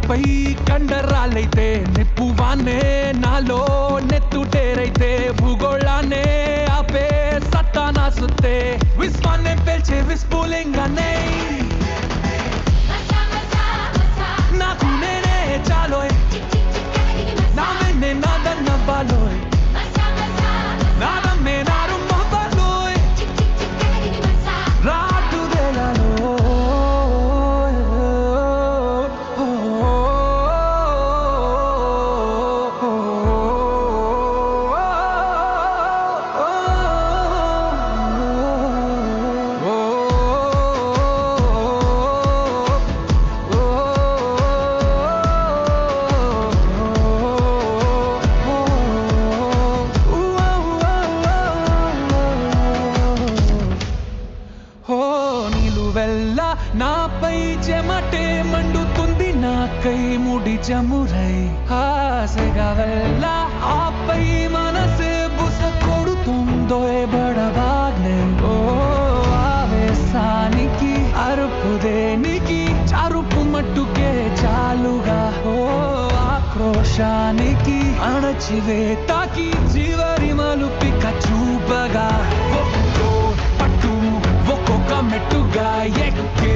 నాపై కండరాలైతే నిప్పువానే నాలో నెత్తుటేరైతే భూగోళాన్నే ఆపే సత్తా నా సుత్తే విశ్వాన్నే పేల్చే విస్ఫులింగానే నాకు నేనే చాలోయ్ నా వెన్నే నాదన్న బాలోయ్ నాదమ్మే నారు మొబలోయ్ రాటుదేలలో నాపై చెమటే మండుతుంది నాకై ముడి చమురై ఆశగా వెళ్ళ ఆపై మనసే బుస కొడుతుందో బడబాగ్నే ఓ ఆవేశానికి అరుపు దేనికి చరుపు మట్టుకే చాలుగా ఓ ఆక్రోశానికి అణచివేతకి చివరి మలుపిక చూపగా ఒక్కో పట్టు ఒక్కొక్క మెట్టుగా ఎక్కే